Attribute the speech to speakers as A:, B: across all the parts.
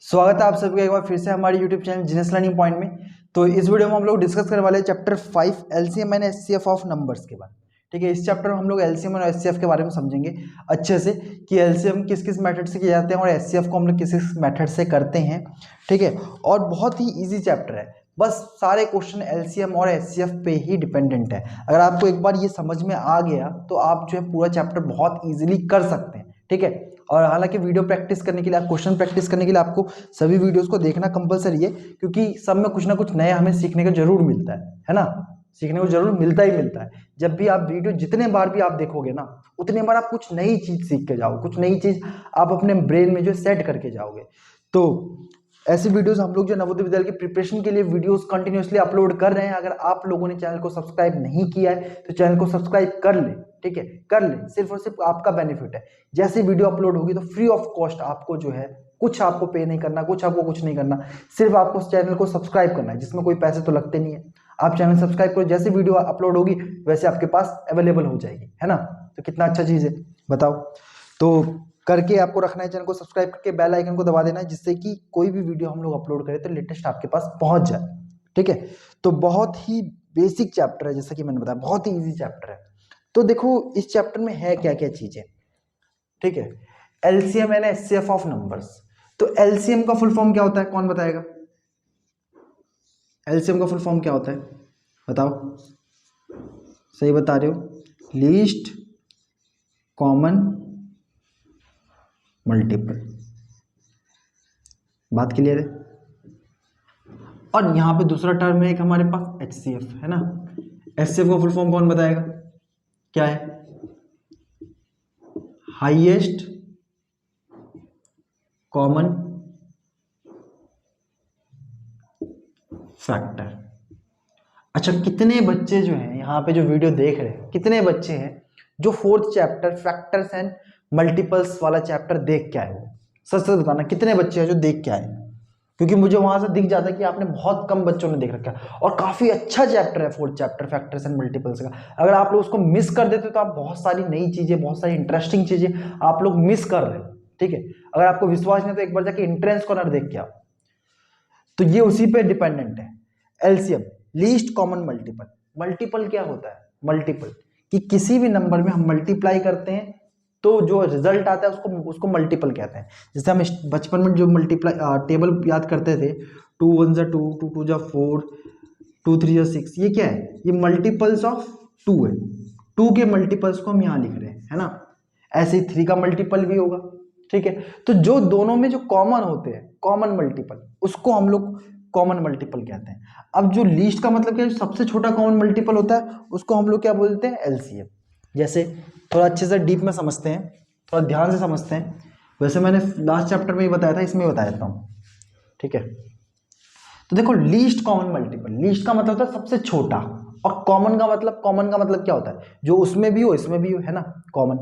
A: स्वागत है आप सबका एक बार फिर से हमारे YouTube channel genius learning point में। तो इस वीडियो में हम लोग डिस्कस करने वाले हैं chapter 5 LCM and HCF of numbers के बारे में। ठीक है, इस चैप्टर में हम लोग एलसीएम और एचसीएफ के बारे में समझेंगे अच्छे से कि एलसीएम किस किस मेथड से किए जाते हैं और एचसीएफ को हम लोग किस किस मेथड से करते हैं। ठीक है, और बहुत ही ईजी चैप्टर है, बस सारे क्वेश्चन एलसीएम और एचसीएफ पे ही डिपेंडेंट है। अगर आपको एक बार ये समझ में आ गया तो आप जो है पूरा चैप्टर बहुत ईजिली कर सकते हैं। ठीक है, और हालांकि वीडियो प्रैक्टिस करने के लिए, क्वेश्चन प्रैक्टिस करने के लिए आपको सभी वीडियोस को देखना कंपलसरी है, क्योंकि सब में कुछ ना कुछ नया हमें सीखने को जरूर मिलता है ना। सीखने को जरूर मिलता ही मिलता है। जब भी आप वीडियो जितने बार भी आप देखोगे ना, उतने बार आप कुछ नई चीज सीख के जाओगे, कुछ नई चीज आप अपने ब्रेन में जो सेट करके जाओगे। तो ऐसी वीडियोस हम लोग जो नवोदय विद्यालय की प्रिपरेशन के लिए वीडियोस कंटिन्यूअसली अपलोड कर रहे हैं। अगर आप लोगों ने चैनल को सब्सक्राइब नहीं किया है तो चैनल को सब्सक्राइब कर ले। ठीक है, कर ले, सिर्फ और सिर्फ आपका बेनिफिट है। जैसे वीडियो अपलोड होगी तो फ्री ऑफ कॉस्ट आपको जो है कुछ आपको पे नहीं करना, कुछ नहीं करना, सिर्फ आपको उस चैनल को सब्सक्राइब करना है, जिसमें कोई पैसे तो लगते नहीं है। आप चैनल सब्सक्राइब करो, जैसे वीडियो अपलोड होगी वैसे आपके पास अवेलेबल हो जाएगी, है ना। तो कितना अच्छा चीज है बताओ। तो करके आपको रखना है, चैनल को सब्सक्राइब करके बेल आइकन को दबा देना है, जिससे कि कोई भी वीडियो हम लोग अपलोड करें तो लेटेस्ट आपके पास पहुंच जाए। ठीक है, तो बहुत ही बेसिक चैप्टर है, जैसा कि मैंने बताया बहुत ही इजी चैप्टर है। तो देखो इस चैप्टर में है क्या क्या चीजें। ठीक है, LCM and HCF of numbers. तो एलसीएम का फुल फॉर्म क्या होता है, कौन बताएगा? एलसीएम का फुल फॉर्म क्या होता है बताओ। सही बता रहे हो, लीस्ट कॉमन मल्टीपल। बात क्लियर है। और यहां पे दूसरा टर्म है एक हमारे पास एचसीएफ, है ना। एचसीएफ का फुल फॉर्म कौन बताएगा, क्या है? Highest common factor. अच्छा, कितने बच्चे जो हैं यहाँ पे जो वीडियो देख रहे हैं, कितने बच्चे हैं जो fourth chapter factors and multiples वाला चैप्टर देख के आए हो? सच सच बताना, कितने बच्चे हैं जो देख के आए? क्योंकि मुझे वहां से दिख जाता है कि आपने बहुत कम बच्चों ने देख रखा है, और काफी अच्छा चैप्टर है fourth chapter factors and multiples का। अगर आप लोग उसको मिस कर देते तो आप बहुत सारी नई चीजें, बहुत सारी इंटरेस्टिंग चीजें आप लोग मिस कर रहे हो। ठीक है, अगर आपको विश्वास नहीं तो एक बार जाके एंट्रेंस कॉर्नर देख के आओ। तो ये उसी पे डिपेंडेंट है। LCM, least common multiple. Multiple क्या होता है? मल्टीपल कि किसी भी नंबर में हम मल्टीप्लाई करते हैं तो जो रिजल्ट आता है उसको मल्टीपल कहते हैं। जैसे हम बचपन में जो मल्टीप्लाई टेबल याद करते थे, 2 1 जा 2, 2 2 जा 4, 2 3 जा 6, ये क्या है? ये मल्टीपल्स ऑफ 2 है। 2 के मल्टीपल्स को हम यहाँ लिख रहे हैं, है ना। ऐसे ही 3 का मल्टीपल भी होगा। ठीक है, तो जो दोनों में जो कॉमन होते हैं, कॉमन मल्टीपल, उसको हम लोग कॉमन मल्टीपल कहते हैं। अब जो लीस्ट का मतलब क्या है, सबसे छोटा कॉमन मल्टीपल होता है, उसको हम लोग क्या बोलते हैं? एलसीएम। जैसे थोड़ा अच्छे से डीप में समझते हैं, थोड़ा ध्यान से समझते हैं। वैसे मैंने लास्ट चैप्टर में ही बताया था, इसमें बता देता हूँ। ठीक है, तो देखो लीस्ट कॉमन मल्टीपल, लीस्ट का मतलब होता है सबसे छोटा, और कॉमन का मतलब क्या होता है? जो उसमें भी हो इसमें भी हो, है ना। कॉमन,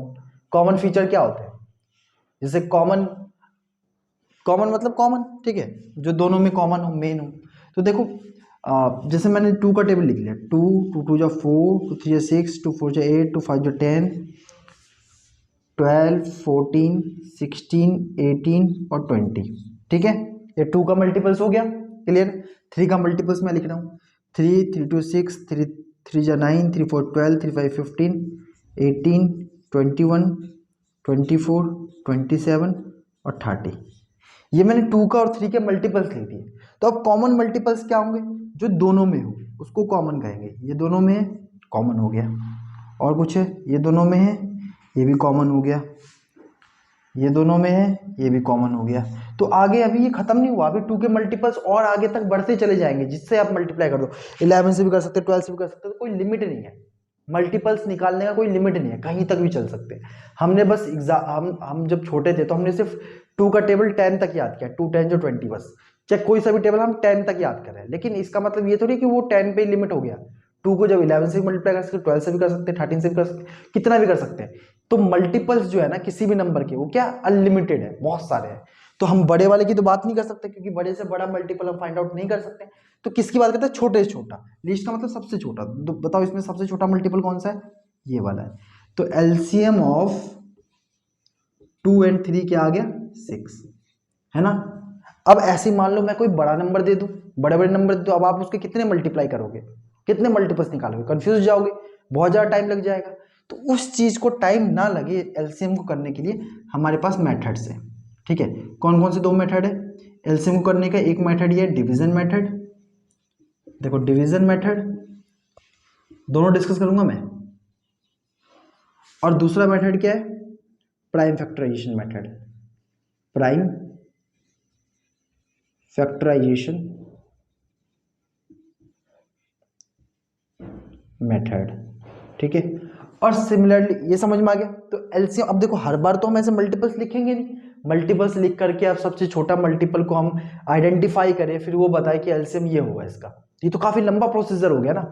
A: कॉमन फीचर क्या होते हैं? जैसे कॉमन, कॉमन मतलब कॉमन, ठीक है, जो दोनों में कॉमन हो, मेन हो। तो देखो जैसे मैंने 2 का टेबल लिख लिया, 2 2 2 जा 4, 2 3 जा 6, 2 4 जा 8, 2 5 जा 10, 12 14 16 18 और 20। ठीक है, ये 2 का मल्टीपल्स हो गया, क्लियर। 3 का मल्टीपल्स मैं लिख रहा हूँ, 3 3 2 6, 3 3 जा 9, 3 4 12, 3 5 15, 18 21 24 27 और 30। ये मैंने 2 का और 3 के मल्टीपल्स लिख दिए। तो अब कॉमन मल्टीपल्स क्या होंगे? जो दोनों में हो उसको कॉमन कहेंगे। ये दोनों में है, कॉमन हो गया। और कुछ है? ये दोनों में है, ये भी कॉमन हो गया। ये दोनों में है, ये भी कॉमन हो गया। तो आगे अभी ये खत्म नहीं हुआ, अभी 2 के मल्टीपल्स और आगे तक बढ़ते चले जाएंगे, जिससे आप मल्टीप्लाई कर दो। 11 से भी कर सकते, 12 से भी कर सकते, तो कोई लिमिट नहीं है। मल्टीपल्स निकालने का कोई लिमिट नहीं है, कहीं तक भी चल सकते हैं। हमने बस हम जब छोटे थे तो हमने सिर्फ 2 का टेबल 10 तक याद किया, 2 10 जो 20, बस। चाहे कोई सा भी टेबल हम 10 तक याद कर रहे हैं, लेकिन इसका मतलब ये थोड़ी कि वो 10 पे लिमिट हो गया। 2 को जब 11 से भी मल्टीप्लाई कर सकते, 12 से भी कर सकते, 13 से भी कर सकते, कितना भी कर सकते हैं। तो मल्टीपल्स जो है ना किसी भी नंबर के, वो क्या अनलिमिटेड है, बहुत सारे हैं। तो हम बड़े वाले की तो बात नहीं कर सकते, क्योंकि बड़े से बड़ा मल्टीपल हम फाइंड आउट नहीं कर सकते। तो किसकी बात करते हैं? छोटे से छोटा। लीस्ट का मतलब सबसे छोटा। तो बताओ इसमें सबसे छोटा मल्टीपल कौन सा है? ये वाला है। तो एलसीएम ऑफ 2 और 3 क्या आ गया? 6, है ना। अब ऐसे मान लो मैं कोई बड़ा नंबर दे दूं, बड़े बड़े नंबर दे दूं, अब आप उसके कितने मल्टीप्लाई करोगे, कितने मल्टीपल्स निकालोगे, कंफ्यूज जाओगे, बहुत ज़्यादा टाइम लग जाएगा। तो उस चीज़ को टाइम ना लगे एलसीएम को करने के लिए हमारे पास मेथड्स है। ठीक है, कौन कौन से दो मेथड है एलसीएम को करने का? एक मेथड ये डिवीजन मेथड, देखो डिवीजन मेथड दोनों डिस्कस करूंगा मैं, और दूसरा मेथड क्या है? Prime factorization method, prime factorization method. ठीक है, और सिमिलरली ये समझ में आ गया। तो एलसीएम, अब देखो हर बार तो हम ऐसे मल्टीपल्स लिखेंगे नहीं, मल्टीपल्स लिख करके अब सबसे छोटा मल्टीपल को हम आइडेंटिफाई करें, फिर वो बताए कि एलसीएम ये होगा इसका, ये तो काफी लंबा प्रोसीजर हो गया ना।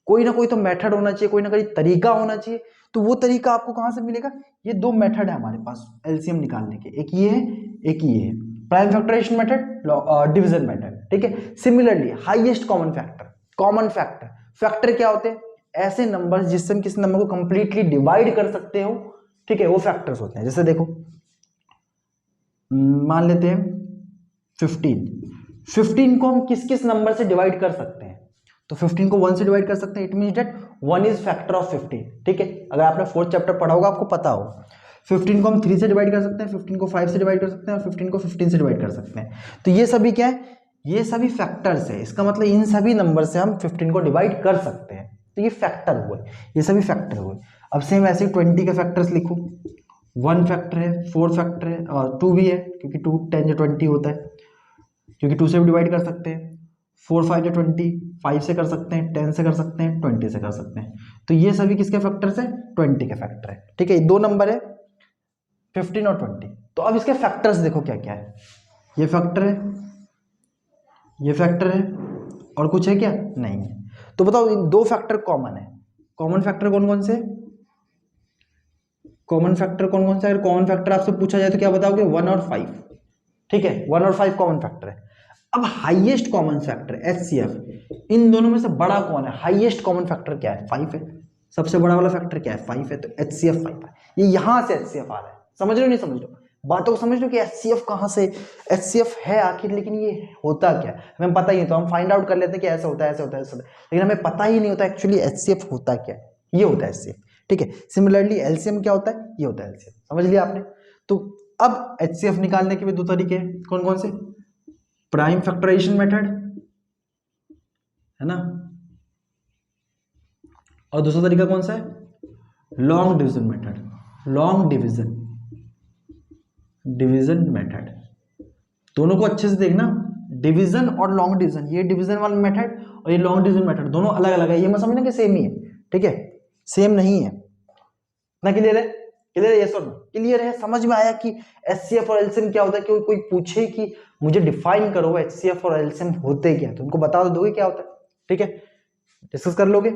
A: कोई ना कोई तो मेथड होना चाहिए, कोई ना कोई तरीका होना चाहिए। तो वो तरीका आपको कहां से मिलेगा? ये दो मेथड है हमारे पास एलसीएम निकालने के, एक ये है, एक ये है, prime factorization method, division method. ठीक है, similarly highest common factor, common factor, factor क्या होते हैं? ऐसे नंबर जिससे हम किसी नंबर को कंप्लीटली डिवाइड कर सकते हो। ठीक है, वो फैक्टर्स होते हैं। जैसे देखो मान लेते हैं 15 को हम किस किस नंबर से डिवाइड कर सकते हैं? तो 15 को 1 से डिवाइड कर सकते हैं, it means that 1 is factor of 15। ठीक है, अगर आपने 4th चैप्टर पढ़ा होगा आपको पता होगा। 15 को हम 3 से डिवाइड कर सकते हैं, 15 को 5 से डिवाइड कर सकते हैं, और 15 को 15 से डिवाइड कर सकते हैं। तो ये सभी क्या है? ये सभी फैक्टर्स है। इसका मतलब इन सभी नंबर से हम 15 को डिवाइड कर सकते हैं। तो ये फैक्टर हुए, ये सभी फैक्टर हुए। अब सेम ऐसे 20 के फैक्टर्स लिखो, 1 फैक्टर है, 4 फैक्टर है, और 2 भी है क्योंकि 2 10 या 20 होता है, क्योंकि 2 से भी डिवाइड कर सकते हैं। 4 5 या 20, 5 से कर सकते हैं, 10 से कर सकते हैं, 20 से कर सकते हैं। तो ये सभी किसके फैक्टर्स है? 20 के फैक्टर है। ठीक है, दो नंबर है 15 और 20। तो अब इसके फैक्टर्स देखो क्या क्या है। ये फैक्टर है, ये फैक्टर है, और कुछ है क्या? नहीं है। तो बताओ इन दो फैक्टर कॉमन है, कॉमन फैक्टर कौन कौन से? कॉमन फैक्टर कौन कौन से? अगर कॉमन फैक्टर आपसे पूछा जाए तो क्या बताओगे? 1 और 5। ठीक है, 1 और 5 कॉमन फैक्टर है। अब हाईएस्ट कॉमन फैक्टर एचसीएफ, इन दोनों में से बड़ा कौन है? हाईएस्ट कॉमन फैक्टर क्या है? 5 है। सबसे बड़ा वाला फैक्टर क्या है? 5 है। तो एचसीएफ 5 है। ये यहां से एचसीएफ आ रहा है। समझ रहे हो नहीं समझ रहे हो? बातों को समझ लो कि एचसीएफ कहां से एचसीएफ है आखिर, लेकिन ये होता क्या है हमें पता ही नहीं। तो हम फाइंड आउट कर लेते हैं कि ऐसा होता है, ऐसा होता है, ऐसा होता है, लेकिन हमें पता ही नहीं होता एक्चुअली एचसीएफ होता क्या है। ये होता है एचसीएफ। ठीक है, सिमिलरली एलसीएम क्या होता है? ये होता है एलसीएम। समझ लिया आपने? तो अब एचसीएफ निकालने के भी दो तरीके हैं, कौन कौन से? प्राइम फैक्टराइजेशन मेथड है ना, और दूसरा तरीका कौन सा है? Long division method, long division method. दोनों को अच्छे से देखना, डिवीजन और लॉन्ग डिवीजन। ये डिवीजन वाला मेथड और ये लॉन्ग डिवीजन मेथड दोनों अलग अलग है। ये मत समझना कि सेम ही है। ठीक है, सेम नहीं है ना। क्लियर है? क्लियर है? यस और नो? क्लियर है? समझ में आया कि एचसीएफ और एलसीएम क्या होता है? कि कोई पूछे कि मुझे डिफाइन करो एचसीएफ और एलसीएम होते क्या, तो उनको बता दोगे क्या होता है। ठीक है, डिस्कस कर लोगे।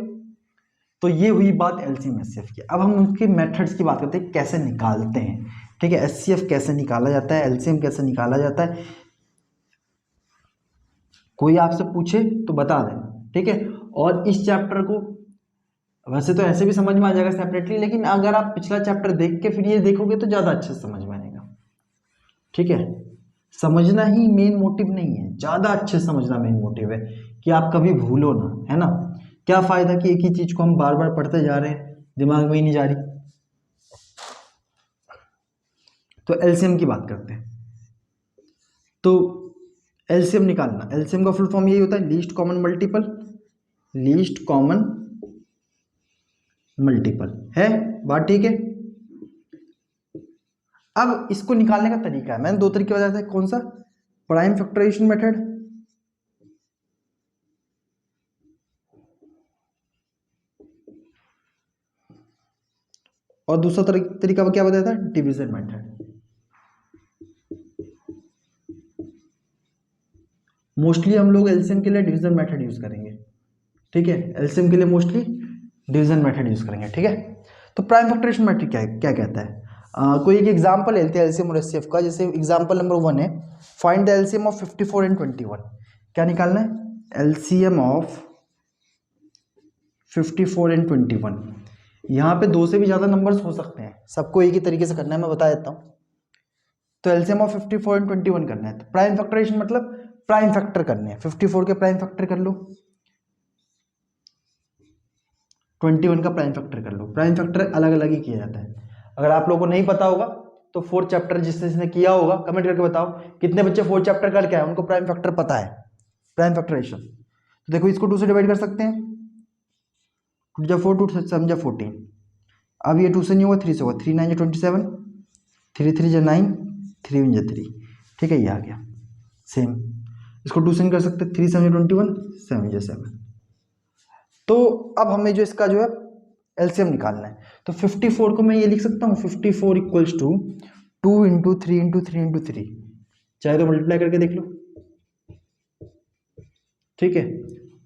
A: तो ये हुई बात एलसीएम एचसीएफ की। अब हम उनके मेथड्स की बात करते हैं, कैसे निकालते हैं। ठीक है, एचसीएफ कैसे निकाला जाता है, एलसीएम कैसे निकाला जाता है। कोई आपसे पूछे तो बता दें। ठीक है, और इस चैप्टर को वैसे तो ऐसे भी समझ में आ जाएगा सेपरेटली, लेकिन अगर आप पिछला चैप्टर देख के फिर ये देखोगे तो ज़्यादा अच्छे से समझ में आएगा। ठीक है, समझना ही मेन मोटिव नहीं है, ज़्यादा अच्छे से समझना मेन मोटिव है, कि आप कभी भूलो ना, है ना। क्या फ़ायदा कि एक ही चीज़ को हम बार बार पढ़ते जा रहे हैं, दिमाग में ही नहीं जा रही। तो एलसीएम की बात करते हैं। तो एलसीएम निकालना, एलसीएम का फुल फॉर्म यही होता है, least common multiple, least common multiple है। बात ठीक है। अब इसको निकालने का तरीका है, मैंने दो तरीके बताए थे, कौन सा? प्राइम फैक्टराइजेशन मेथड और दूसरा तरीका क्या बताया था? Division method. मोस्टली हम लोग एलसीएम के लिए डिवीजन मेथड यूज करेंगे। ठीक है, एलसीएम के लिए मोस्टली डिवीजन मेथड यूज करेंगे। ठीक है, तो प्राइम फैक्टराइजेशन मेथड क्या है, क्या कहता है? कोई एक एग्जांपल लेते हैं एलसीएम और एचसीएफ का। जैसे एग्जांपल नंबर 1 है, find the LCM of 54 and 21। क्या निकालना है? LCM of 54 and 21। यहाँ पे दो से भी ज़्यादा नंबर्स हो सकते हैं, सबको एक ही तरीके से करना है, मैं बता देता हूँ। तो एलसीएम ऑफ 54 एंड 21 करना है। तो प्राइम फैक्टराइजेशन मतलब प्राइम फैक्टर करने हैं। 54 के प्राइम फैक्टर कर लो, 21 का प्राइम फैक्टर कर लो। प्राइम फैक्टर अलग अलग ही किया जाता है। अगर आप लोगों को नहीं पता होगा तो फोर्थ चैप्टर जिसने किया होगा कमेंट करके बताओ कितने बच्चे फोर्थ चैप्टर करके आए उनको प्राइम फैक्टर पता है, प्राइम फैक्टराइजेशन। तो देखो इसको 2 से डिवाइड कर सकते हैं, 2 जा 4, 2 7 जा 14। अब ये 2 से नहीं होगा, 3 से होगा, 3 9 जा 27, 3 3 जा 9, 3 1 जा 3। ठीक है, ये आ गया सेम। इसको 2 से नहीं कर सकते, 3 7 जा 21, 7 जा 7। तो अब हमें जो इसका जो है एलसीएम निकालना है। तो 54 को मैं ये लिख सकता हूँ, 54 equals to 2 into 3 into 3 into 3, चाहे तो मल्टीप्लाई करके देख लो। ठीक है,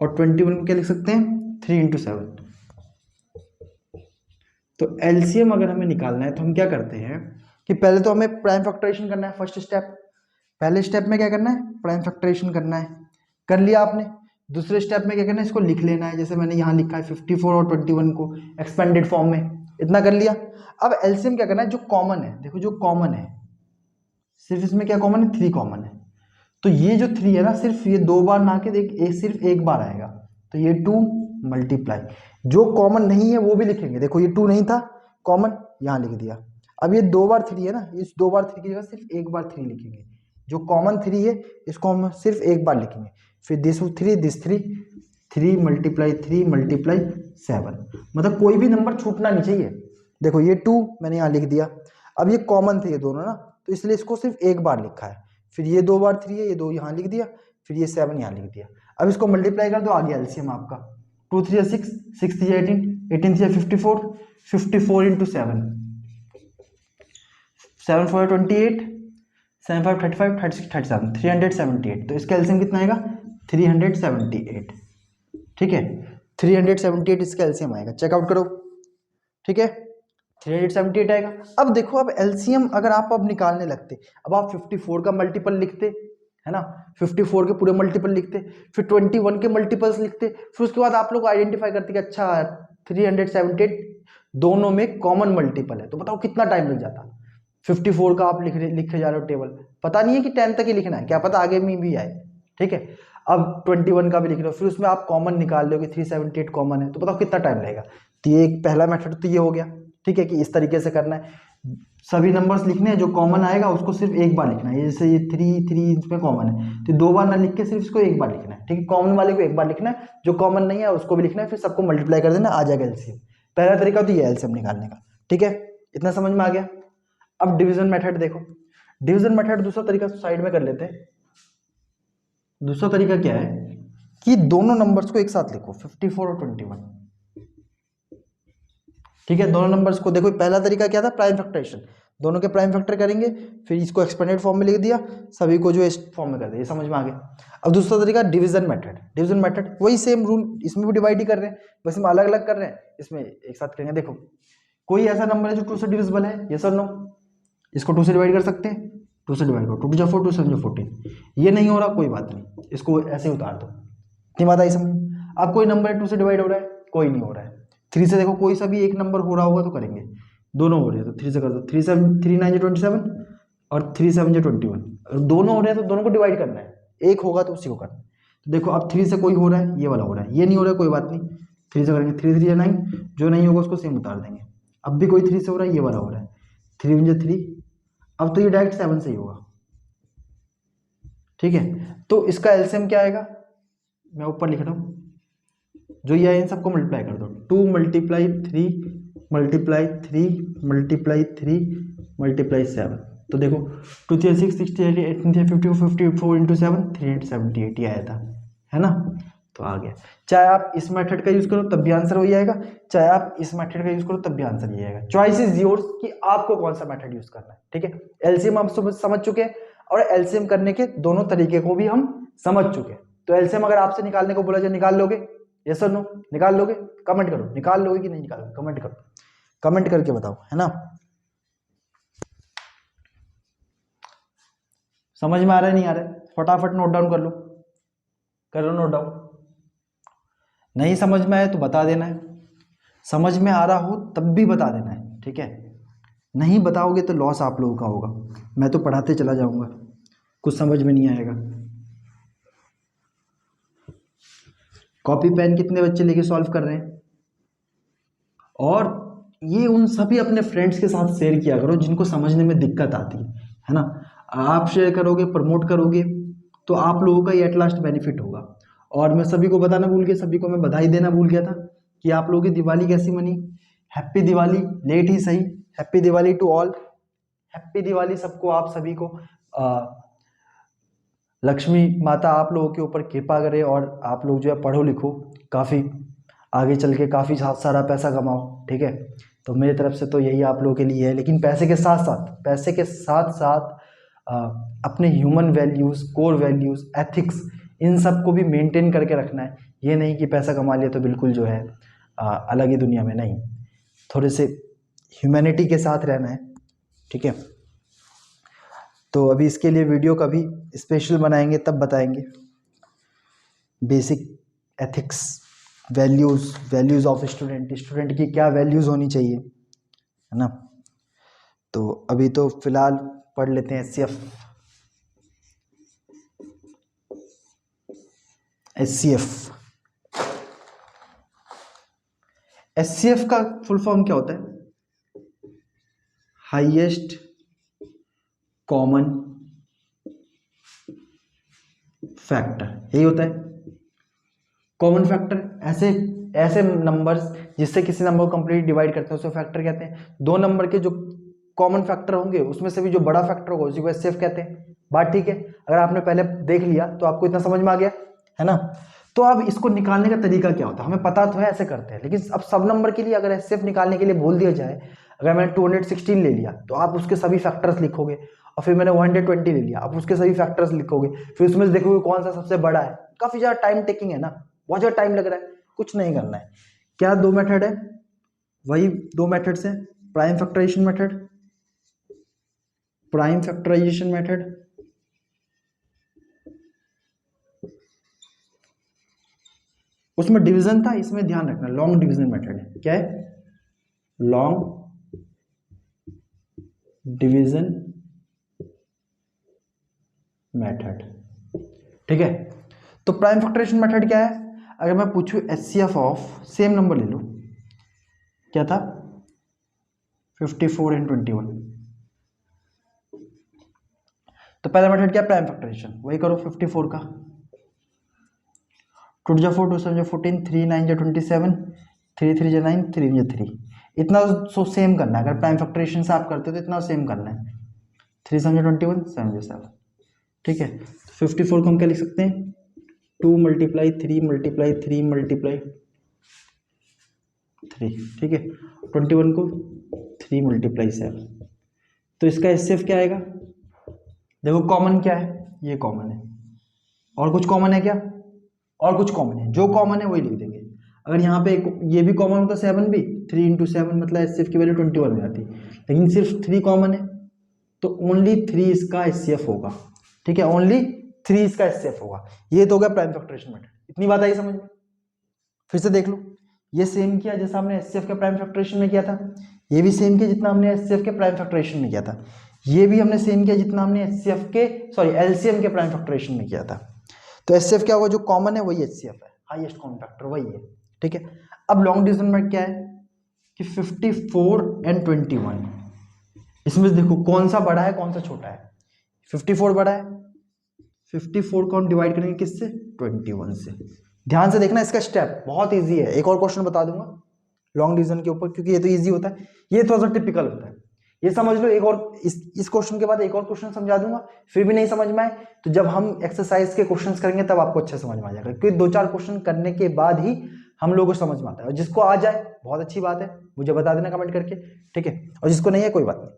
A: और 21 को क्या लिख सकते हैं, 3 इंटू 7। तो एलसीएम अगर हमें निकालना है तो हम क्या करते हैं कि पहले तो हमें प्राइम फैक्टराइजेशन करना है। फर्स्ट स्टेप, पहले स्टेप में क्या करना है, प्राइम फैक्टराइजेशन करना है, कर लिया आपने। दूसरे स्टेप में क्या करना है, इसको लिख लेना है, जैसे मैंने यहाँ लिखा है 54 और 21 को एक्सपेंडेड फॉर्म में, इतना कर लिया। अब एलसीएम क्या करना है, जो कॉमन है, देखो जो कॉमन है, सिर्फ इसमें क्या कॉमन है, 3 कॉमन है। तो ये जो 3 है ना, सिर्फ ये 2 बार ना के सिर्फ एक बार आएगा। तो ये 2 मल्टीप्लाई, जो कॉमन नहीं है वो भी लिखेंगे। देखो ये 2 नहीं था कॉमन, यहाँ लिख दिया। अब ये 2 बार 3 है ना, इस 2 बार 3 की जगह सिर्फ एक बार 3 लिखेंगे। जो कॉमन 3 है इसको हम सिर्फ एक बार लिखेंगे। फिर दिस 3 दिस 3, 3 मल्टीप्लाई 3 मल्टीप्लाई 7, मतलब कोई भी नंबर छूटना नहीं चाहिए। देखो ये 2 मैंने यहाँ लिख दिया। अब ये कॉमन थे ये दोनों ना, तो इसलिए इसको सिर्फ एक बार लिखा है। फिर ये 2 बार 3 है, ये 2 यहाँ लिख दिया, फिर ये 7 यहाँ लिख दिया। अब इसको मल्टीप्लाई कर दो, आ गया एलसीएम आपका। 2 3 6, 6 3 18, 18 3 54, 54 इंटू 7, 7 4 28, 7 5 35, 36 37, 378। तो इसका एलसीएम कितना आएगा, 378। ठीक है, 378 इसका एलसीएम आएगा, चेकआउट करो। ठीक है, 378 आएगा। अब देखो, अब एलसीएम अगर आप अब निकालने लगते, अब आप 54 का मल्टीपल लिखते है ना, 54 के पूरे मल्टीपल लिखते, फिर 21 के मल्टीपल्स लिखते, फिर उसके बाद आप लोग आइडेंटिफाई करते कि अच्छा 378 दोनों में कॉमन मल्टीपल है। तो बताओ कितना टाइम लग जाता। 54 का आप लिखे जा रहे हो टेबल, पता नहीं है कि 10 तक ही लिखना है, क्या पता आगे में भी आए। ठीक है, अब 21 का भी लिख रहे हो, फिर उसमें आप कॉमन निकाल लो कि 378 कॉमन है, तो बताओ कितना टाइम लगेगा। तो ये एक पहला मेथड तो ये हो गया। ठीक है, कि इस तरीके से करना है, सभी नंबर्स लिखने हैं, जो कॉमन आएगा उसको सिर्फ एक बार लिखना है। जैसे ये 3 इसमें कॉमन है, तो 2 बार ना लिख के सिर्फ इसको एक बार लिखना है। ठीक है, कॉमन वाले को एक बार लिखना है, जो कॉमन नहीं है उसको भी लिखना है, फिर सबको मल्टीप्लाई कर देना, आ जाएगा एलसीएम। पहला तरीका तो ये एलसीएम निकालने का। ठीक है, इतना समझ में आ गया। अब डिवीजन मेथड देखो, डिवीजन मेथड दूसरा तरीका साइड में कर लेते हैं। दूसरा तरीका क्या है कि दोनों नंबर्स को एक साथ लिखो, 54 और 21। ठीक है, दोनों नंबर्स को देखो, पहला तरीका क्या था, प्राइम फैक्टराइजेशन, दोनों के प्राइम फैक्टर करेंगे, फिर इसको एक्सपेंडेड फॉर्म में लिख दिया, सभी को जो इस फॉर्म में कर दिया। ये समझ में आ गया। अब दूसरा तरीका डिवीजन मेथड। डिवीजन मेथड वही सेम रूल, इसमें भी डिवाइड ही कर रहे हैं, बस इसमें अलग अलग कर रहे हैं, इसमें एक साथ करेंगे। देखो कोई ऐसा नंबर है जो 2 से डिविजिबल है, यस और नो, इसको 2 से डिवाइड कर सकते हैं, 2 से डिवाइड करो, 2 2 4, 2 7 14। ये नहीं हो रहा कोई बात नहीं, इसको ऐसे ही उतार दो। इतनी बात आई समझ। अब कोई नंबर है 2 से डिवाइड हो रहा है, कोई नहीं हो रहा है। 3 से देखो कोई सा भी एक नंबर हो रहा होगा तो करेंगे, दोनों हो रहे हैं तो 3 से कर दो। 3 7 3 9 27 और 3 7 21, दोनों हो रहे हैं तो दोनों को डिवाइड करना है, एक होगा तो उसी को करना है। तो देखो अब 3 से कोई हो रहा है, ये वाला हो रहा है, ये नहीं हो रहा है कोई बात नहीं, 3 से करेंगे, 3 3 9, जो नहीं होगा उसको सेम उतार देंगे। अब भी कोई 3 से हो रहा है, ये वाला हो रहा है, 3 1 3, अब तो ये डायरेक्ट 7 से ही होगा। ठीक है, तो इसका एलसीएम क्या आएगा, मैं ऊपर लिख रहा हूँ, जो ये है इन सबको मल्टीप्लाई कर दो, 2 मल्टीप्लाई 3 मल्टीप्लाई 3 मल्टीप्लाई 3 मल्टीप्लाई 7। तो देखो 2 3 6 68 18 54 54 इंटू 7 378 ये आया था, है ना। तो आ गया। चाहे आप इस मेथड का यूज करो तब भी आंसर वही आएगा, चाहे आप इस मेथड का यूज करो तब भी आंसर ये आएगा। चॉइस इज योर्स कि आपको कौन सा मेथड यूज करना है। ठीक है, एलसीएम आप समझ चुके हैं और एलसीएम करने के दोनों तरीके को भी हम समझ चुके हैं। तो एलसीएम अगर आपसे निकालने को बोला जाए, निकाल लोगे, यस और नो, निकाल लोगे, कमेंट करो, निकाल लोगे कि नहीं निकालोगे, कमेंट करो, कमेंट करके बताओ, है ना। समझ में आ रहा है नहीं आ रहा है, फटाफट नोट डाउन कर लो, कर लो नोट डाउन। नहीं समझ में आए तो बता देना है, समझ में आ रहा हो तब भी बता देना है। ठीक है, नहीं बताओगे तो लॉस आप लोगों का होगा, मैं तो पढ़ाते चला जाऊंगा, कुछ समझ में नहीं आएगा। कॉपी पेन कितने बच्चे लेके सॉल्व कर रहे हैं, और ये उन सभी अपने फ्रेंड्स के साथ शेयर किया करो जिनको समझने में दिक्कत आती है ना। आप शेयर करोगे, प्रमोट करोगे, तो आप लोगों का ये एट लास्ट बेनिफिट होगा। और मैं सभी को बताना भूल गया, सभी को मैं बधाई देना भूल गया था कि आप लोगों की दिवाली कैसी मनी। हैप्पी दिवाली, लेट ही सही, happy Diwali to all. Happy Diwali सबको, आप सभी को। लक्ष्मी माता आप लोगों के ऊपर कृपा करे और आप लोग जो है पढ़ो लिखो, काफ़ी आगे चल के काफ़ी सारा पैसा कमाओ, ठीक है। तो मेरी तरफ से तो यही आप लोगों के लिए है, लेकिन पैसे के साथ साथ, पैसे के साथ साथ अपने human values, core values, ethics, इन सब को भी मेंटेन करके रखना है। ये नहीं कि पैसा कमा लिया तो बिल्कुल जो है अलग ही दुनिया में, नहीं, थोड़े से ह्यूमैनिटी के साथ रहना है, ठीक है। तो अभी इसके लिए वीडियो कभी स्पेशल बनाएंगे, तब बताएंगे basic ethics, values of student की क्या वैल्यूज़ होनी चाहिए, है ना। तो अभी तो फिलहाल पढ़ लेते हैं एचसीएफ का फुल फॉर्म क्या होता है? हाईएस्ट कॉमन फैक्टर, यही होता है कॉमन फैक्टर। ऐसे नंबर्स जिससे किसी नंबर को कंप्लीट डिवाइड करते हैं उसको फैक्टर कहते हैं। दो नंबर के जो कॉमन फैक्टर होंगे उसमें से भी जो बड़ा फैक्टर होगा उसी को एचसीएफ कहते हैं। बात ठीक है? अगर आपने पहले देख लिया तो आपको इतना समझ में आ गया, है ना। तो अब इसको निकालने का तरीका क्या होता है, हमें पता तो है ऐसे करते हैं, लेकिन अब सब नंबर के लिए अगर एचसीएफ निकालने के लिए बोल दिया जाए, अगर मैंने 216 ले लिया तो आप उसके सभी फैक्टर्स लिखोगे, और फिर मैंने 120 ले लिया, आप उसके सभी फैक्टर्स लिखोगे, फिर उसमें से देखोगे कौन सा सबसे बड़ा है। काफी ज्यादा टाइम टेकिंग है ना, बहुत ज्यादा टाइम लग रहा है। कुछ नहीं करना है, क्या दो मेथड है, वही दो मेथड्स हैं, प्राइम फैक्टराइजेशन मेथड, उसमें डिवीजन था, इसमें ध्यान रखना लॉन्ग डिवीजन मेथड है। क्या है? लॉन्ग डिवीजन मेथड, ठीक है। तो प्राइम फैक्टराइजेशन मेथड क्या है? अगर मैं पूछूं एचसीएफ ऑफ, सेम नंबर ले लो, क्या था 54 एंड 21, तो पहला मेथड क्या? प्राइम फैक्टराइजेशन, वही करो 54 का, 2 जा 4, 2 7 जा 14, 3 9 जा 27, 3 3 जा 9, 3 जा 3, इतना सो सेम करना है। अगर प्राइम फैक्टराइजेशन से आप करते हो तो इतना सेम करना है, 3 7 जा 21, 7 जा 7, ठीक है। तो 54 को हम क्या लिख सकते हैं? 2 मल्टीप्लाई 3 मल्टीप्लाई 3 मल्टीप्लाई 3, ठीक है। 21 को 3 मल्टीप्लाई 7, तो इसका एचसीएफ क्या आएगा? देखो कॉमन क्या है, ये कॉमन है, और कुछ कॉमन है क्या? और कुछ कॉमन है, जो कॉमन है वही लिख देंगे। अगर यहाँ पे ये भी कॉमन होता 7 भी, 3 इंटू 7 मतलब एचसीएफ की वैल्यू 21 हो जाती, लेकिन सिर्फ 3 कॉमन है तो ओनली 3 इसका एचसीएफ होगा, ठीक है। ओनली 3 इसका एचसीएफ होगा। ये तो हो गया प्राइम फैक्टराइजेशन मेथड। इतनी बात आई समझ में? फिर से देख लो, ये सेम किया जैसा हमने एचसीएफ के प्राइम फैक्टराइजेशन में किया था, ये भी सेम किया जितना हमने एचसीएफ के प्राइम फैक्टराइजेशन में किया था, ये भी हमने सेम किया जितना हमने एचसीएफ के एलसीएम के प्राइम फैक्टराइजेशन में किया था। तो एचसीएफ क्या होगा? जो कॉमन है वही एचसीएफ है, हाईएस्ट कॉमन फैक्टर वही है, ठीक है। अब लॉन्ग डिवीजन में क्या है कि 54 एंड 21, इसमें से देखो कौन सा बड़ा है कौन सा छोटा है। 54 बड़ा है, 54 को हम डिवाइड करेंगे किससे? 21 से। ध्यान से देखना, इसका स्टेप बहुत इजी है। एक और क्वेश्चन बता दूंगा लॉन्ग डिवीजन के ऊपर, क्योंकि ये तो इजी होता है, ये थोड़ा सा टिपिकल होता है, ये समझ लो। एक और इस क्वेश्चन के बाद एक और क्वेश्चन समझा दूंगा, फिर भी नहीं समझ में आए तो जब हम एक्सरसाइज के क्वेश्चंस करेंगे तब आपको अच्छे समझ में आ जाएगा, क्योंकि 2-4 क्वेश्चन करने के बाद ही हम लोगों को समझ में आता है। और जिसको आ जाए बहुत अच्छी बात है, मुझे बता देना कमेंट करके, ठीक है। और जिसको नहीं है कोई बात नहीं।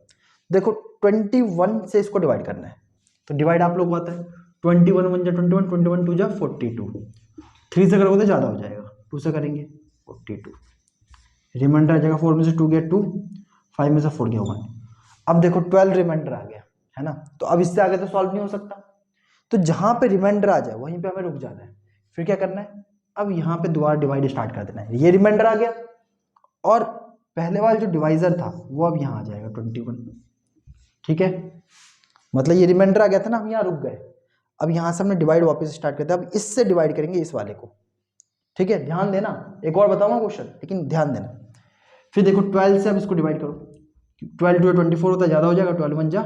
A: देखो 21 से इसको डिवाइड करना है, तो डिवाइड आप लोग को आता है, 21 1 जा 21, 21 2 जा 42, 3 से करोगे तो ज़्यादा हो जाएगा, 2 से करेंगे 42, रिमाइंडर आ जाएगा, 4 में से 2 गया 2, 5 में से 4 गया 1। अब देखो 12 रिमाइंडर आ गया, है ना। तो अब इससे आगे तो सॉल्व नहीं हो सकता, तो जहां पे रिमाइंडर आ जाए वहीं पे हमें रुक जाना है। फिर क्या करना है? अब यहाँ पे दोबारा डिवाइड स्टार्ट कर देना है। ये रिमाइंडर आ गया और पहले वाला जो डिवाइजर था वो अब यहाँ आ जाएगा 21। ठीक है, मतलब ये रिमाइंडर आ गया था ना, हम यहाँ रुक गए। अब यहाँ से हमने डिवाइड वापस स्टार्ट करते हैं। अब इससे डिवाइड करेंगे इस वाले को। ठीक है, ध्यान देना, एक और बताऊंगा क्वेश्चन, लेकिन ध्यान देना। फिर देखो 12 से अब इसको डिवाइड करो, 12 टू 24 होता है, ज़्यादा हो जाएगा, 12 1 जा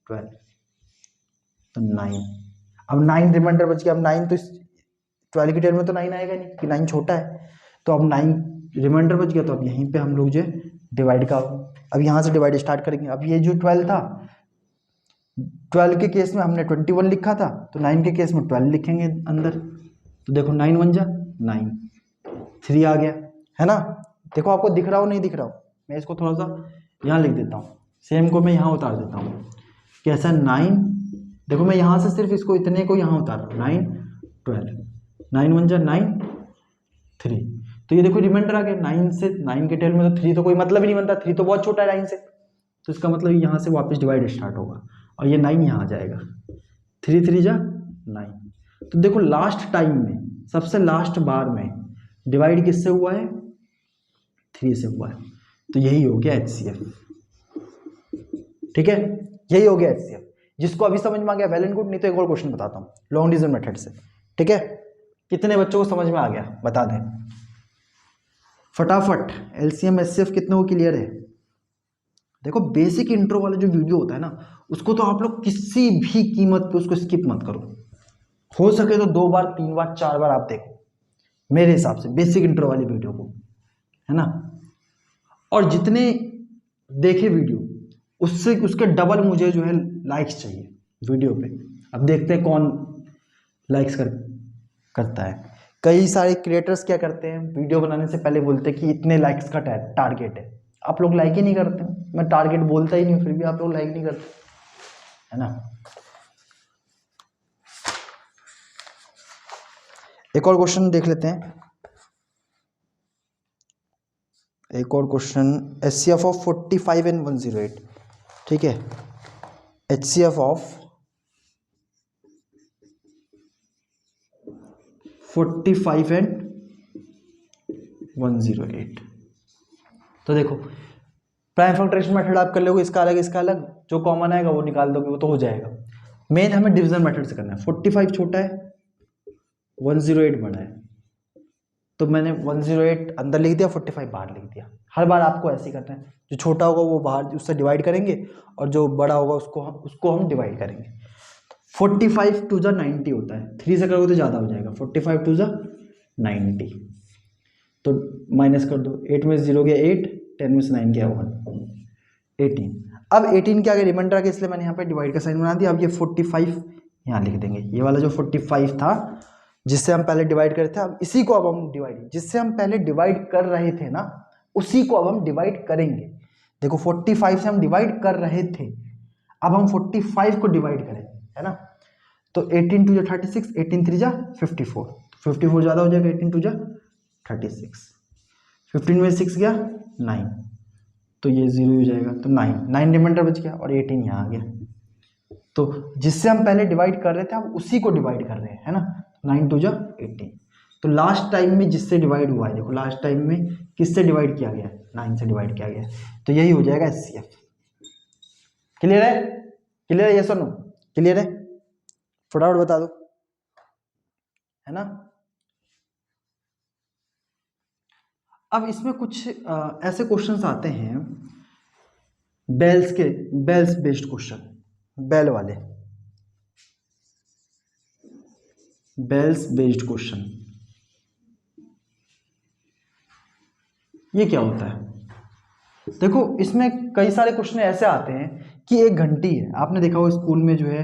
A: 12, तो 9। अब 9 रिमाइंडर बच गया। अब 9 तो 12 की टेल में तो 9 आएगा नहीं, कि 9 छोटा है, तो अब 9 रिमाइंडर बच गया। तो अब यहीं पे हम लोग जो डिवाइड का, अब यहाँ से डिवाइड स्टार्ट करेंगे। अब ये जो 12 था, 12 के केस में हमने 21 लिखा था, तो 9 के केस में 12 लिखेंगे अंदर। तो देखो 9 1 जा 9, 3 आ गया, है ना। देखो आपको दिख रहा हो नहीं दिख रहा हो, मैं इसको थोड़ा सा यहाँ लिख देता हूँ, सेम को मैं यहाँ उतार देता हूँ। कैसा 9, देखो मैं यहाँ से सिर्फ इसको इतने को यहाँ उतार रहा हूँ, 9 12, 9 1 जा 9 3। तो ये देखो रिमाइंडर आ गया 9 से। 9 के टेल में तो 3 तो कोई मतलब ही नहीं बनता, 3 तो बहुत छोटा है 9 से, तो इसका मतलब यहाँ से वापस डिवाइड स्टार्ट होगा और ये 9 यहाँ आ जाएगा, 3 3 जा 9। तो देखो लास्ट टाइम में, सबसे लास्ट बार में डिवाइड किससे हुआ है, 3 से हुआ है। तो यही हो गया HCF। ठीक है, यही हो गया HCF। जिसको अभी समझ में आ गया वेल एंड गुड, नहीं तो एक और क्वेश्चन बताता हूँ लॉन्ग डिवीजन मेथड से। ठीक है, कितने बच्चों को समझ में आ गया बता दें फटाफट। LCM HCF कितने को क्लियर है। देखो बेसिक इंट्रो वाला जो वीडियो होता है ना, उसको तो आप लोग किसी भी कीमत पे उसको स्किप मत करो। हो सके तो 2 बार 3 बार 4 बार आप देखो मेरे हिसाब से बेसिक इंट्रो वाली वीडियो को, है ना। और जितने देखे वीडियो उससे उसके डबल मुझे जो है लाइक्स चाहिए वीडियो पे। अब देखते हैं कौन लाइक्स करता है। कई सारे क्रिएटर्स क्या करते हैं, वीडियो बनाने से पहले बोलते हैं कि इतने लाइक्स का टारगेट है। आप लोग लाइक ही नहीं करते, मैं टारगेट बोलता ही नहीं, फिर भी आप लोग लाइक नहीं करते, है ना। एक और क्वेश्चन देख लेते हैं, एक और क्वेश्चन। HCF of 45 and 108। ठीक है, HCF ऑफ 45 एंड 108। तो देखो प्राइम फैक्टराइजेशन मेथड आप कर लोगे, इसका अलग, जो कॉमन आएगा वो निकाल दोगे, वो तो हो जाएगा। मेन हमें डिवीजन मेथड से करना है। 45 छोटा है, 108 बड़ा है, तो मैंने 108 अंदर लिख दिया, 45 बाहर लिख दिया। हर बार आपको ऐसे ही करना है, जो छोटा होगा वो बाहर उससे डिवाइड करेंगे और जो बड़ा होगा उसको हम डिवाइड करेंगे। 45 टू जा 90 होता है, 3 से करोगे तो ज़्यादा हो जाएगा। 45 टू जा 90, तो माइनस कर दो, 8 में 0 गया 8, 10 में से 9 गया 1, 18। अब 18 के आगे रिमाइंडर आ गया, इसलिए मैंने यहाँ पे डिवाइड का साइन बना दिया। अब ये 45 यहाँ लिख देंगे, ये वाला जो 45 था जिससे हम पहले डिवाइड कर रहे थे, अब इसी को अब हम डिवाइड, जिससे हम पहले डिवाइड कर रहे थे ना, उसी को अब हम डिवाइड करेंगे। देखो 45 से हम डिवाइड कर रहे थे, अब हम 45 को डिवाइड करेंगे, है ना। तो 18 टू जा 36, 18 3 जा 54, 54 ज़्यादा हो जाएगा, 18 टू जा 36, 15 में 6 गया 9, तो ये 0 हो जाएगा, तो 9 रिमाइंडर बच गया और 18 यहाँ आ गया। तो जिससे हम पहले डिवाइड कर रहे थे हम उसी को डिवाइड कर रहे हैं, है ना। 9 टू जा 18। तो लास्ट टाइम में जिससे डिवाइड हुआ है, देखो लास्ट टाइम में किससे डिवाइड किया गया, 9 से डिवाइड किया गया, तो यही हो जाएगा HCF। क्लियर है, क्लियर है, यस और नो, क्लियर है, फटाफट बता दो, है ना। अब इसमें कुछ ऐसे क्वेश्चंस आते हैं बेल्स बेस्ड क्वेश्चन, बेल वाले बेल्स बेस्ड क्वेश्चन। ये क्या होता है, देखो इसमें कई सारे क्वेश्चन ऐसे आते हैं कि एक घंटी है, आपने देखा हो स्कूल में जो है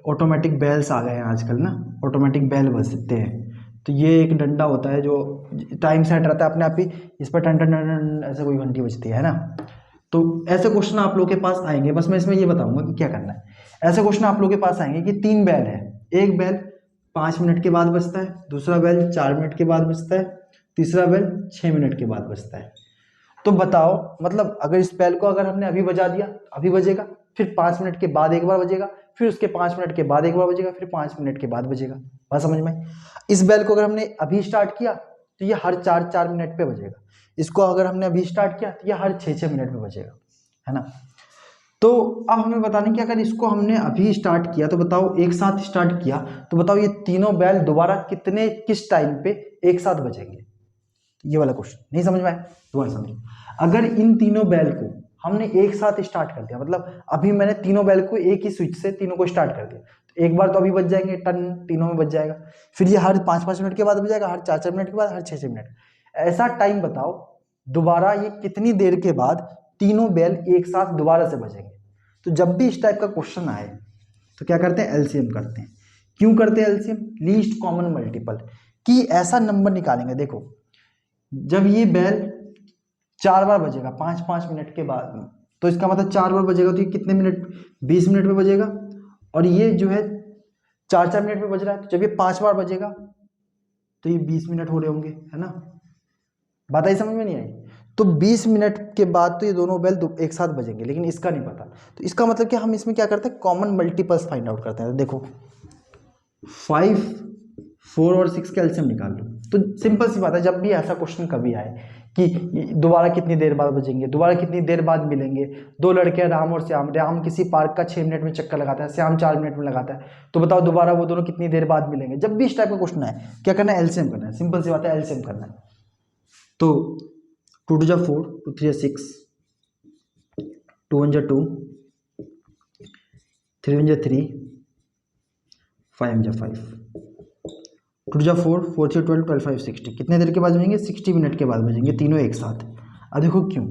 A: ऑटोमेटिक बेल्स आ गए हैं आजकल ना, ऑटोमेटिक बेल बजते हैं। तो ये एक डंडा होता है जो टाइम सेट रहता है अपने आप ही, इस पर टन टन टन ऐसे कोई घंटी बजती है ना। तो ऐसे क्वेश्चन आप लोगों के पास आएंगे, बस मैं इसमें ये बताऊंगा कि क्या करना है। ऐसे क्वेश्चन आप लोगों के पास आएंगे कि 3 बेल है, एक बेल 5 मिनट के बाद बजता है, दूसरा बेल 4 मिनट के बाद बजता है, तीसरा बेल 6 मिनट के बाद बजता है। तो बताओ, मतलब अगर इस बेल को अगर हमने अभी बजा दिया अभी बजेगा, फिर 5 मिनट के बाद एक बार बजेगा, फिर उसके 5 मिनट के बाद एक बार बजेगा, फिर 5 मिनट के बाद बजेगा। बात समझ में। इस बेल को अगर हमने अभी स्टार्ट किया तो तो ये हर 4-4 मिनट पे बजेगा। इसको अगर हमने अभी स्टार्ट किया तो ये हर 6-6 मिनट में बजेगा, है ना। तो अब हमें बताना कि अगर इसको हमने अभी स्टार्ट किया तो बताओ, एक साथ स्टार्ट किया तो बताओ ये तीनों बैल दोबारा किस टाइम पे एक साथ बजेंगे। ये वाला क्वेश्चन नहीं समझ में आया, दोबारा समझो। अगर इन तीनों बैल को हमने एक साथ स्टार्ट कर दिया, मतलब अभी मैंने तीनों बैल को एक ही स्विच से तीनों को स्टार्ट कर दिया, तो एक बार तो अभी बज जाएंगे, टन तीनों में बज जाएगा। फिर ये हर 5-5 मिनट के बाद बजाएगा, हर 4-4 मिनट के बाद, हर 6-6 मिनट। ऐसा टाइम बताओ दोबारा ये कितनी देर के बाद तीनों बैल एक साथ दोबारा से बजेंगे। तो जब भी इस टाइप का क्वेश्चन आए तो क्या करते हैं, एलसीएम करते हैं। क्यों करते हैं एलसीएम? लीस्ट कॉमन मल्टीपल, कि ऐसा नंबर निकालेंगे। देखो जब ये बैल 4 बार बजेगा 5-5 मिनट के बाद, तो इसका मतलब 4 बार बजेगा तो ये कितने मिनट, 20 मिनट में बजेगा। और ये जो है 4-4 मिनट में बज रहा है, तो जब ये 5 बार बजेगा तो ये 20 मिनट हो रहे होंगे, है ना। बात आई समझ में नहीं आई? तो 20 मिनट के बाद तो ये दोनों बैल एक साथ बजेंगे, लेकिन इसका नहीं पता। तो इसका मतलब कि हम इसमें क्या करते हैं, कॉमन मल्टीपल्स फाइंड आउट करते हैं। तो देखो 5, 4 और 6 का एलसीएम निकाल लो। तो सिंपल सी बात है, जब भी ऐसा क्वेश्चन कभी आए कि दोबारा कितनी देर बाद बजेंगे, दोबारा कितनी देर बाद मिलेंगे, दो लड़के हैं राम और श्याम, राम किसी पार्क का 6 मिनट में चक्कर लगाता है, श्याम 4 मिनट में लगाता है, तो बताओ दोबारा वो दोनों कितनी देर बाद मिलेंगे। जब भी इस टाइप का क्वेश्चन है क्या करना है, एलसीएम करना है। सिंपल सी बात है, एलसीएम करना है। तो 2 2 4, 2 3 6, 2 1 2, 3 1 3, 5 1 5, 2 2 4, 4 3 12, 12 5 60। कितने देर के बाद बजेंगे, 60 मिनट के बाद बजेंगे तीनों एक साथ। अब देखो क्यों,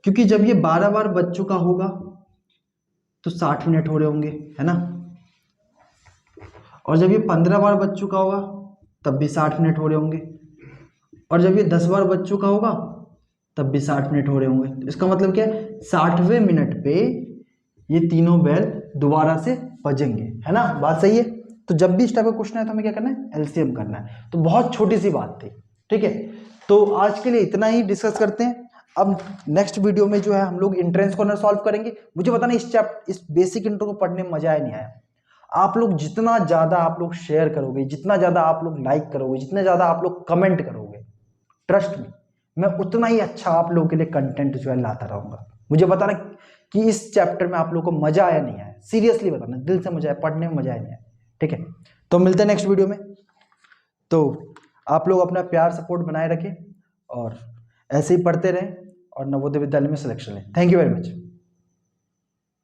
A: क्योंकि जब ये 12 बार बज चुका होगा तो 60 मिनट हो रहे होंगे, है ना। और जब ये 15 बार बज चुका होगा तब भी 60 मिनट हो रहे होंगे। और जब ये 10 बार बज चुका होगा तब भी 60 मिनट हो रहे होंगे। तो इसका मतलब क्या है, 60वें मिनट पे ये तीनों बैल दोबारा से बजेंगे, है ना। बात सही है। तो जब भी इस टाइप का क्वेश्चन है तो हमें क्या करना है, एलसीएम करना है। तो बहुत छोटी सी बात थी, ठीक है। तो आज के लिए इतना ही डिस्कस करते हैं। अब नेक्स्ट वीडियो में जो है हम लोग एंट्रेंस कॉर्नर सॉल्व करेंगे। मुझे पता नहीं इस बेसिक इंट्रो को पढ़ने में मजा आया नहीं आया। आप लोग जितना ज़्यादा आप लोग शेयर करोगे, जितना ज़्यादा आप लोग लाइक करोगे, जितना ज़्यादा आप लोग कमेंट करोगे, ट्रस्ट मी, मैं उतना ही अच्छा आप लोगों के लिए कंटेंट जो है लाता रहूँगा। मुझे बताना कि इस चैप्टर में आप लोगों को मजा आया नहीं आया, सीरियसली बताना, दिल से मजा आया, पढ़ने में मजा आया नहीं आया, ठीक है। तो मिलते हैं नेक्स्ट वीडियो में। तो आप लोग अपना प्यार सपोर्ट बनाए रखें और ऐसे ही पढ़ते रहें और नवोदय विद्यालय में सिलेक्शन लें। Thank you very much.